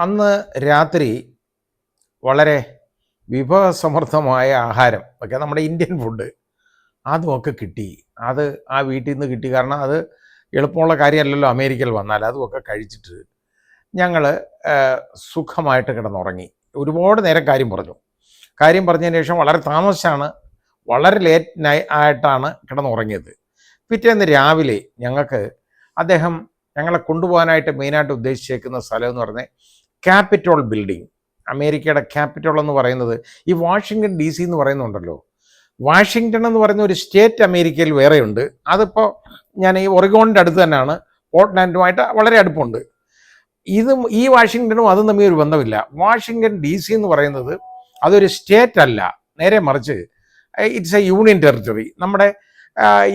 അന്ന് രാത്രി വളരെ വിഭവസമൃദ്ധമായ ആഹാരം ഒക്കെ നമ്മുടെ ഇന്ത്യൻ ഫുഡ് അതുമൊക്കെ കിട്ടി. അത് ആ വീട്ടിൽ നിന്ന് കിട്ടി. കാരണം അത് എളുപ്പമുള്ള കാര്യമല്ലല്ലോ അമേരിക്കയിൽ വന്നാൽ. അതുമൊക്കെ കഴിച്ചിട്ട് ഞങ്ങൾ സുഖമായിട്ട് കിടന്നുറങ്ങി. ഒരുപാട് നേരം കാര്യം പറഞ്ഞു. കാര്യം പറഞ്ഞതിന് ശേഷം വളരെ താമസിച്ചാണ്, വളരെ ലേറ്റ് ആയിട്ടാണ് കിടന്നുറങ്ങിയത്. പിറ്റേന്ന് രാവിലെ അദ്ദേഹം ഞങ്ങളെ കൊണ്ടുപോകാനായിട്ട് മെയിനായിട്ട് ഉദ്ദേശിച്ചേക്കുന്ന സ്ഥലം എന്ന് പറഞ്ഞാൽ ക്യാപിറ്റോൾ ബിൽഡിംഗ്. അമേരിക്കയുടെ ക്യാപിറ്റോൾ എന്ന് പറയുന്നത് ഈ വാഷിങ്ടൺ DC എന്ന് പറയുന്നുണ്ടല്ലോ. വാഷിങ്ടൺ എന്ന് പറയുന്ന ഒരു സ്റ്റേറ്റ് അമേരിക്കയിൽ വേറെയുണ്ട്. അതിപ്പോൾ ഞാൻ ഈ ഒറിഗോണിൻ്റെ അടുത്ത് തന്നെയാണ്, പോർട്ട്ലാൻഡുമായിട്ട് വളരെ അടുപ്പമുണ്ട്. ഈ വാഷിങ്ടണും അതും തമ്മിൽ ഒരു ബന്ധമില്ല. വാഷിങ്ടൺ DC എന്ന് പറയുന്നത് അതൊരു സ്റ്റേറ്റ് അല്ല, നേരെ മറിച്ച് ഇറ്റ്സ് എ യൂണിയൻ ടെറിട്ടറി. നമ്മുടെ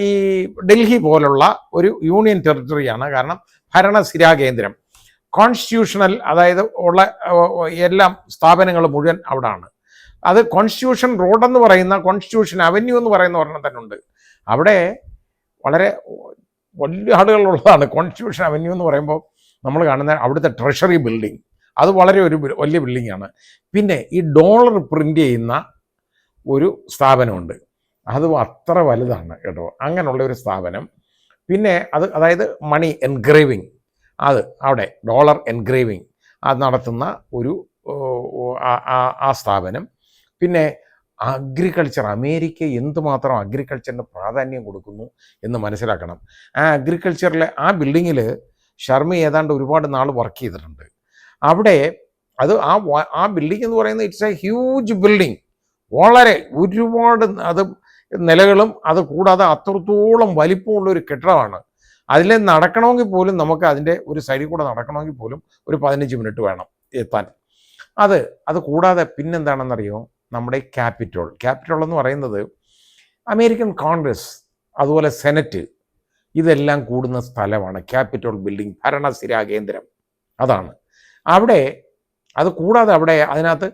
ഈ ഡൽഹി പോലുള്ള ഒരു യൂണിയൻ ടെറിട്ടറിയാണ്. കാരണം ഭരണസിരാ കേന്ദ്രം, കോൺസ്റ്റിറ്റ്യൂഷണൽ, അതായത് ഉള്ള എല്ലാം സ്ഥാപനങ്ങൾ മുഴുവൻ അവിടാണ്. അത് കോൺസ്റ്റിറ്റ്യൂഷൻ റോഡെന്ന് പറയുന്ന, കോൺസ്റ്റിറ്റ്യൂഷൻ അവന്യൂ എന്ന് പറയുന്ന ഒരെണ്ണം തന്നെ ഉണ്ട്. അവിടെ വളരെ വലിയ ആളുകളുള്ളതാണ്. കോൺസ്റ്റിറ്റ്യൂഷൻ അവന്യൂ എന്ന് പറയുമ്പോൾ നമ്മൾ കാണുന്ന അവിടുത്തെ ട്രഷറി ബിൽഡിംഗ്, അത് വളരെ ഒരു വലിയ ബിൽഡിങ്ങാണ്. പിന്നെ ഈ ഡോളർ പ്രിൻ്റ് ചെയ്യുന്ന ഒരു സ്ഥാപനമുണ്ട്, അതും അത്ര വലുതാണ് കേട്ടോ, അങ്ങനെയുള്ള ഒരു സ്ഥാപനം. പിന്നെ അതായത് മണി എൻഗ്രേവിങ്, അത് അവിടെ ഡോളർ എൻഗ്രേവിങ് അത് നടത്തുന്ന ഒരു ആ സ്ഥാപനം. പിന്നെ അഗ്രികൾച്ചർ, അമേരിക്ക എന്തുമാത്രം അഗ്രികൾച്ചറിന് പ്രാധാന്യം കൊടുക്കുന്നു എന്ന് മനസ്സിലാക്കണം. ആ അഗ്രികൾച്ചറിലെ ആ ബിൽഡിങ്ങിൽ ഷർമി ഏതാണ്ട് ഒരുപാട് നാൾ വർക്ക് ചെയ്തിട്ടുണ്ട്. അവിടെ ആ ബിൽഡിംഗ് എന്ന് പറയുന്നത് ഇറ്റ്സ് എ ഹ്യൂജ് ബിൽഡിംഗ്, വളരെ ഒരുപാട് അത് നിലകളും അത് കൂടാതെ അത്രത്തോളം വലിപ്പമുള്ളൊരു കെട്ടിടമാണ്. അതിൽ നടക്കണമെങ്കിൽ പോലും നമുക്ക് അതിൻ്റെ ഒരു സൈഡിൽ കൂടെ നടക്കണമെങ്കിൽ പോലും ഒരു 15 മിനിറ്റ് വേണം എത്താൻ. അത് കൂടാതെ പിന്നെന്താണെന്നറിയോ, നമ്മുടെ ക്യാപിറ്റോൾ എന്ന് പറയുന്നത് അമേരിക്കൻ കോൺഗ്രസ്, അതുപോലെ സെനറ്റ്, ഇതെല്ലാം കൂടുന്ന സ്ഥലമാണ് ക്യാപിറ്റോൾ ബിൽഡിംഗ്, ഭരണസിരാ കേന്ദ്രം അതാണ് അവിടെ. അത് കൂടാതെ അവിടെ അതിനകത്ത്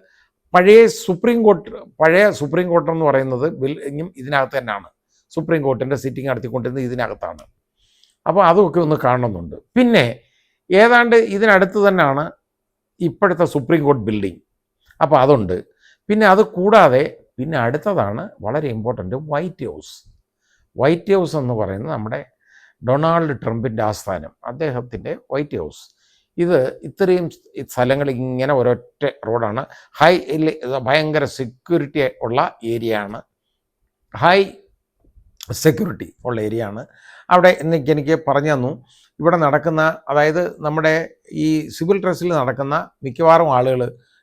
പഴയ സുപ്രീം കോർട്ട് എന്ന് പറയുന്നത് ബിൽഡിങ്ങും ഇതിനകത്ത് തന്നെയാണ്. സുപ്രീം കോർട്ടിൻ്റെ സിറ്റിംഗ് നടത്തിക്കൊണ്ടിരുന്നത് ഇതിനകത്താണ്. അപ്പോൾ അതൊക്കെ ഒന്ന് കാണണമെന്നുണ്ട്. പിന്നെ ഏതാണ്ട് ഇതിനടുത്ത് തന്നെയാണ് ഇപ്പോഴത്തെ സുപ്രീം കോർട്ട് ബിൽഡിംഗ്, അപ്പോൾ അതുണ്ട്. പിന്നെ അത് കൂടാതെ പിന്നെ അടുത്തതാണ് വളരെ ഇമ്പോർട്ടൻ്റ്, വൈറ്റ് ഹൗസ് എന്ന് പറയുന്നത് നമ്മുടെ ഡൊണാൾഡ് ട്രംപിൻ്റെ ആസ്ഥാനം, അദ്ദേഹത്തിൻ്റെ വൈറ്റ് ഹൗസ്. ഇത് ഇത്രയും സ്ഥലങ്ങൾ ഇങ്ങനെ ഒരൊറ്റ റോഡാണ്. ഭയങ്കര സെക്യൂരിറ്റി ഉള്ള ഏരിയയാണ്, ഹൈ സെക്യൂരിറ്റി ഉള്ള ഏരിയയാണ് അവിടെ. എനിക്ക് പറഞ്ഞു തന്നു, ഇവിടെ നടക്കുന്ന, അതായത് നമ്മുടെ ഈ സിവിൽ ഡ്രസ്സിൽ നടക്കുന്ന മിക്കവാറും ആളുകൾ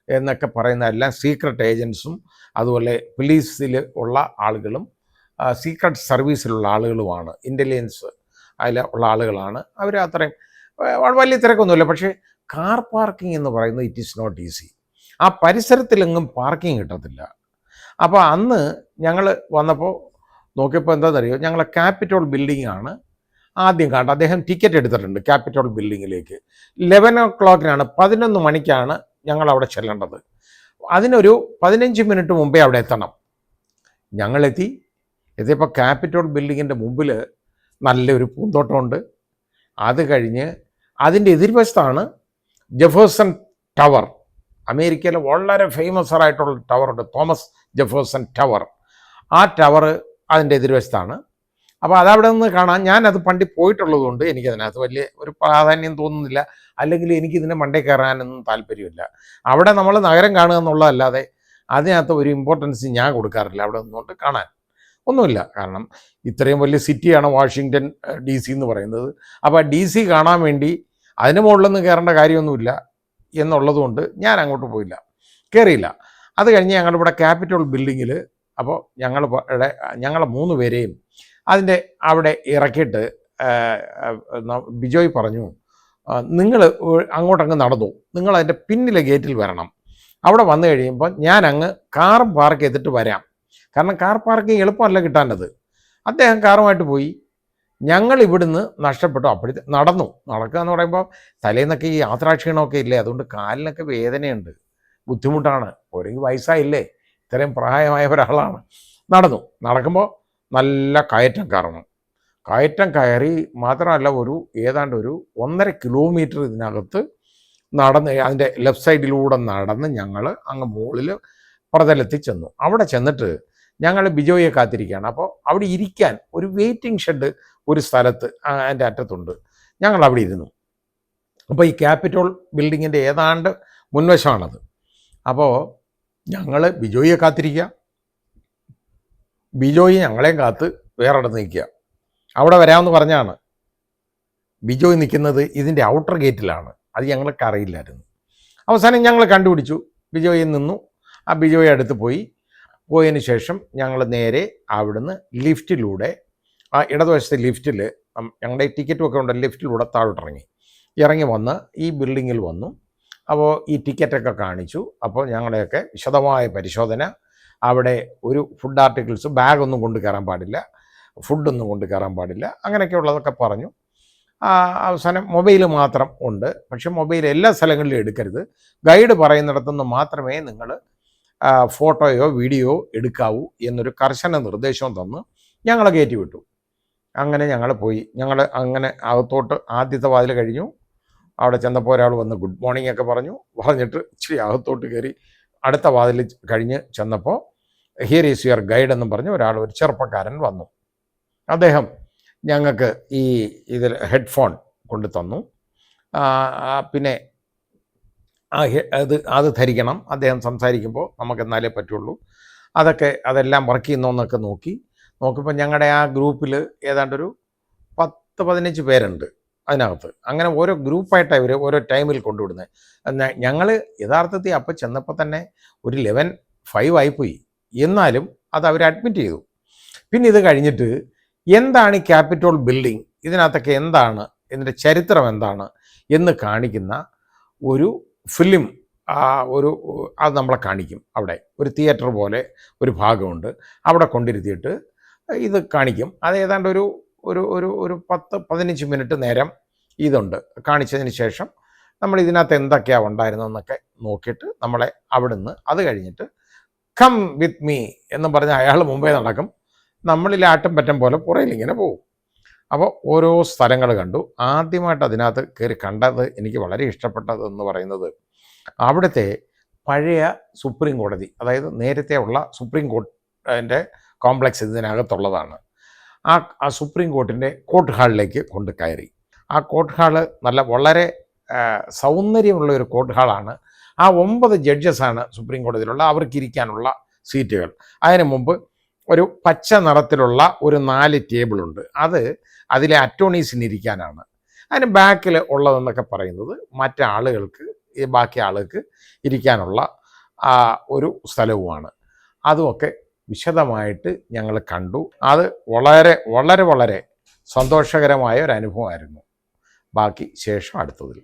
എന്നൊക്കെ പറയുന്ന എല്ലാം സീക്രട്ട് ഏജൻസും അതുപോലെ പോലീസിൽ ഉള്ള ആളുകളും സീക്രട്ട് സർവീസിലുള്ള ആളുകളുമാണ്, ഇൻ്റലിജൻസ് അതിൽ ഉള്ള ആളുകളാണ്. അവർ അത്രയും വലിയ തിരക്കൊന്നുമില്ല. പക്ഷേ കാർ പാർക്കിംഗ് എന്ന് പറയുന്നത് ഇറ്റ് ഈസ് നോട്ട് ഈസി. ആ പരിസരത്തിലെങ്ങും പാർക്കിംഗ് കിട്ടത്തില്ല. അപ്പോൾ അന്ന് ഞങ്ങൾ വന്നപ്പോൾ നോക്കിയപ്പോൾ എന്താണെന്നറിയോ, ഞങ്ങളെ ക്യാപിറ്റോൾ ബിൽഡിംഗ് ആണ് ആദ്യം കണ്ടത്. അദ്ദേഹം ടിക്കറ്റ് എടുത്തിട്ടുണ്ട് ക്യാപിറ്റോൾ ബിൽഡിങ്ങിലേക്ക്. 11 o'clock 11 മണിക്കാണ് ഞങ്ങൾ അവിടെ ചെല്ലേണ്ടത്. അതിനൊരു 15 മിനിറ്റ് മുമ്പേ അവിടെ എത്തണം. എത്തിയപ്പോൾ ക്യാപിറ്റോൾ ബിൽഡിങ്ങിൻ്റെ മുമ്പിൽ നല്ലൊരു പൂന്തോട്ടമുണ്ട്. അത് കഴിഞ്ഞ് അതിൻ്റെ എതിർവശത്താണ് ജെഫേഴ്സൺ ടവർ, അമേരിക്കയിലെ വളരെ ഫേമസ് ആയിട്ടുള്ള ടവറുണ്ട്, തോമസ് ജെഫേഴ്സൺ ടവർ. ആ ടവർ അതിൻ്റെ എതിർവശത്താണ്. അപ്പോൾ അതവിടെ നിന്ന് കാണാൻ, ഞാനത് പണ്ടി പോയിട്ടുള്ളതുകൊണ്ട് എനിക്കതിനകത്ത് വലിയ ഒരു പ്രാധാന്യം തോന്നുന്നില്ല, അല്ലെങ്കിൽ എനിക്കിതിൻ്റെ മണ്ടേ കയറാനൊന്നും താല്പര്യമില്ല. അവിടെ നമ്മൾ നഗരം കാണുക എന്നുള്ളതല്ലാതെ അതിനകത്ത് ഒരു ഇമ്പോർട്ടൻസ് ഞാൻ കൊടുക്കാറില്ല. അവിടെ നിന്നുകൊണ്ട് കാണാൻ ഒന്നുമില്ല. കാരണം ഇത്രയും വലിയ സിറ്റിയാണ് വാഷിങ്ടൺ DC എന്ന് പറയുന്നത്. അപ്പോൾ DC കാണാൻ വേണ്ടി അതിന് മുകളിലൊന്നും കയറേണ്ട കാര്യമൊന്നുമില്ല എന്നുള്ളതുകൊണ്ട് ഞാൻ അങ്ങോട്ട് കയറിയില്ല. അത് കഴിഞ്ഞ് ഞങ്ങളിവിടെ ക്യാപിറ്റോൾ ബിൽഡിങ്ങിൽ, അപ്പോൾ ഞങ്ങളെ 3 പേരെയും അതിൻ്റെ അവിടെ ഇറക്കിയിട്ട് ബിജോയ് പറഞ്ഞു, നിങ്ങൾ അങ്ങോട്ടങ്ങ് നടന്നു, നിങ്ങൾ അതിൻ്റെ പിന്നിലെ ഗേറ്റിൽ വരണം. അവിടെ വന്നു കഴിയുമ്പോൾ ഞാൻ അങ്ങ് കാറും പാർക്ക് ചെയ്തിട്ട് വരാം. കാരണം കാർ പാർക്കിംഗ് എളുപ്പമല്ല കിട്ടാനത്. അദ്ദേഹം കാറുമായിട്ട് പോയി. ഞങ്ങൾ ഇവിടുന്ന് നഷ്ടപ്പെട്ടു. അപ്പോഴത്തെ നടക്കുക എന്ന് പറയുമ്പോൾ തലേന്നൊക്കെ ഈ യാത്രാക്ഷീണമൊക്കെ ഇല്ലേ, അതുകൊണ്ട് കാലിനൊക്കെ വേദനയുണ്ട്, ബുദ്ധിമുട്ടാണ്. പോരെങ്കിൽ വയസ്സായില്ലേ, ഇത്രയും പ്രായമായ ഒരാളാണ്. നടക്കുമ്പോൾ നല്ല കയറ്റം കയറി മാത്രമല്ല, ഏതാണ്ട് ഒരു 1.5 കിലോമീറ്റർ ഇതിനകത്ത് നടന്ന് അതിൻ്റെ ലെഫ്റ്റ് സൈഡിലൂടെ നടന്ന് ഞങ്ങൾ അങ്ങ് മുകളിൽ പ്രതലത്തിൽ ചെന്നു. അവിടെ ചെന്നിട്ട് ഞങ്ങൾ ബിജോയെ കാത്തിരിക്കുകയാണ്. അപ്പോൾ അവിടെ ഇരിക്കാൻ ഒരു വെയിറ്റിംഗ് ഷെഡ് ഒരു സ്ഥലത്ത് അതിൻ്റെ അറ്റത്തുണ്ട്. ഞങ്ങൾ അവിടെ ഇരുന്നു. അപ്പോൾ ഈ ക്യാപിറ്റോൾ ബിൽഡിങ്ങിൻ്റെ ഏതാണ്ട് മുൻവശമാണത്. അപ്പോൾ ഞങ്ങൾ ബിജോയെ കാത്തിരിക്കുക, ബിജോയി ഞങ്ങളെയും കാത്ത് വേറെ ഇടത്ത് നിൽക്കുക. അവിടെ വരാമെന്ന് പറഞ്ഞാണ്. ബിജോയ് നിൽക്കുന്നത് ഇതിൻ്റെ ഔട്ടർ ഗേറ്റിലാണ്. അത് ഞങ്ങൾക്ക് അറിയില്ലായിരുന്നു. അവസാനം ഞങ്ങൾ കണ്ടുപിടിച്ചു, ബിജോയിൽ നിന്നു. ആ ബിജോയെ അടുത്ത് പോയതിന് ശേഷം ഞങ്ങൾ നേരെ അവിടുന്ന് ലിഫ്റ്റിലൂടെ, ആ ഇടതുവശത്തെ ലിഫ്റ്റിൽ ഞങ്ങളുടെ ടിക്കറ്റും ഒക്കെ ഉണ്ട്, ലിഫ്റ്റിലൂടെ ഇറങ്ങി വന്ന് ഈ ബിൽഡിങ്ങിൽ വന്നു. അപ്പോൾ ഈ ടിക്കറ്റൊക്കെ കാണിച്ചു. അപ്പോൾ ഞങ്ങളുടെയൊക്കെ വിശദമായ പരിശോധന. അവിടെ ഒരു ഫുഡ് ആർട്ടിക്കിൾസ്, ബാഗൊന്നും കൊണ്ട് കയറാൻ പാടില്ല, ഫുഡൊന്നും കൊണ്ട് കയറാൻ പാടില്ല, അങ്ങനെയൊക്കെ ഉള്ളതൊക്കെ പറഞ്ഞു. അവസാനം മൊബൈൽ മാത്രം ഉണ്ട്. പക്ഷെ മൊബൈൽ എല്ലാ സ്ഥലങ്ങളിലും എടുക്കരുത്. ഗൈഡ് പറയുന്നിടത്തുനിന്ന് മാത്രമേ നിങ്ങൾ ഫോട്ടോയോ വീഡിയോ എടുക്കാവൂ എന്നൊരു കർശന നിർദ്ദേശവും തന്ന് ഞങ്ങളെ കയറ്റി വിട്ടു. അങ്ങനെ ഞങ്ങൾ പോയി. ഞങ്ങൾ അങ്ങനെ അകത്തോട്ട് ആദ്യത്തെ വാതിൽ കഴിഞ്ഞു. അവിടെ ചെന്നപ്പോൾ ഒരാൾ വന്ന് ഗുഡ് മോർണിംഗ് ഒക്കെ പറഞ്ഞിട്ട് ഇച്ചിരി അകത്തോട്ട് കയറി അടുത്ത വാതിൽ കഴിഞ്ഞ് ചെന്നപ്പോൾ ഹിയർ ഈസ് യുവർ ഗൈഡ് എന്നും പറഞ്ഞ് ഒരു ചെറുപ്പക്കാരൻ വന്നു. അദ്ദേഹം ഞങ്ങൾക്ക് ഇതിൽ ഹെഡ്ഫോൺ കൊണ്ട് തന്നു. പിന്നെ അത് ധരിക്കണം, അദ്ദേഹം സംസാരിക്കുമ്പോൾ നമുക്ക് എന്നാലേ പറ്റുള്ളൂ. അതെല്ലാം വർക്ക് ചെയ്യുന്നോന്നൊക്കെ നോക്കിയപ്പോൾ ഞങ്ങളുടെ ആ ഗ്രൂപ്പിൽ ഏതാണ്ടൊരു 10-15 പേരുണ്ട് അതിനകത്ത്. അങ്ങനെ ഓരോ ഗ്രൂപ്പായിട്ടാണ് ഇവർ ഓരോ ടൈമിൽ കൊണ്ടുവിടുന്നത്. ഞങ്ങൾ യഥാർത്ഥത്തിൽ അപ്പോൾ ചെന്നപ്പോൾ തന്നെ ഒരു 11:05 ആയിപ്പോയി. എന്നാലും അത് അവർ അഡ്മിറ്റ് ചെയ്തു. പിന്നെ ഇത് കഴിഞ്ഞിട്ട് എന്താണ് ഈ ക്യാപിറ്റോൾ ബിൽഡിംഗ്, ഇതിനകത്തൊക്കെ എന്താണ്, ഇതിൻ്റെ ചരിത്രം എന്താണ് എന്ന് കാണിക്കുന്ന ഒരു ഫിലിം അത് നമ്മളെ കാണിക്കും. അവിടെ ഒരു തിയേറ്റർ പോലെ ഒരു ഭാഗമുണ്ട്. അവിടെ കൊണ്ടിരുത്തിയിട്ട് ഇത് കാണിക്കും. അത് ഏതാണ്ട് ഒരു 10-15 മിനിറ്റ് നേരം ഇതുണ്ട്. കാണിച്ചതിന് ശേഷം നമ്മൾ ഇതിനകത്ത് എന്തൊക്കെയാണ് ഉണ്ടായിരുന്നതെന്നൊക്കെ നോക്കിയിട്ട് നമ്മളെ അവിടുന്ന് അത് കഴിഞ്ഞിട്ട് കം വിത്ത് മീ എന്നും പറഞ്ഞ് അയാൾ മുമ്പേ നടക്കും. നമ്മളിൽ ആട്ടും പറ്റം പോലെ പുറയിലിങ്ങനെ പോകും. അപ്പോൾ ഓരോ സ്ഥലങ്ങൾ കണ്ടു. ആദ്യമായിട്ട് അതിനകത്ത് കയറി കണ്ടത് എനിക്ക് വളരെ ഇഷ്ടപ്പെട്ടതെന്ന് പറയുന്നത് അവിടുത്തെ പഴയ സുപ്രീം കോടതി, അതായത് നേരത്തെ ഉള്ള സുപ്രീം കോർട്ടിൻ്റെ കോംപ്ലക്സ് ഇതിനകത്തുള്ളതാണ്. ആ സുപ്രീം കോർട്ടിൻ്റെ കോർട്ട് ഹാളിലേക്ക് കൊണ്ട് കയറി. ആ കോർട്ട് ഹാള് വളരെ സൗന്ദര്യമുള്ള ഒരു കോർട്ട് ഹാളാണ്. ആ 9 ജഡ്ജസാണ് സുപ്രീം കോടതിയിലുള്ള, അവർക്കിരിക്കാനുള്ള സീറ്റുകൾ. അതിന് മുമ്പ് ഒരു പച്ച നിറത്തിലുള്ള ഒരു 4 ടേബിളുണ്ട്. അതിലെ അറ്റോർണീസിനിരിക്കാനാണ്. അതിന് ബാക്കിൽ ഉള്ളതെന്നൊക്കെ പറയുന്നത് ബാക്കി ആളുകൾക്ക് ഇരിക്കാനുള്ള ഒരു സ്ഥലവുമാണ്. അതുമൊക്കെ വിശദമായിട്ട് ഞങ്ങൾ കണ്ടു. അത് വളരെ വളരെ വളരെ സന്തോഷകരമായ ഒരു അനുഭവമായിരുന്നു. ബാക്കി ശേഷം അടുത്തതിൽ.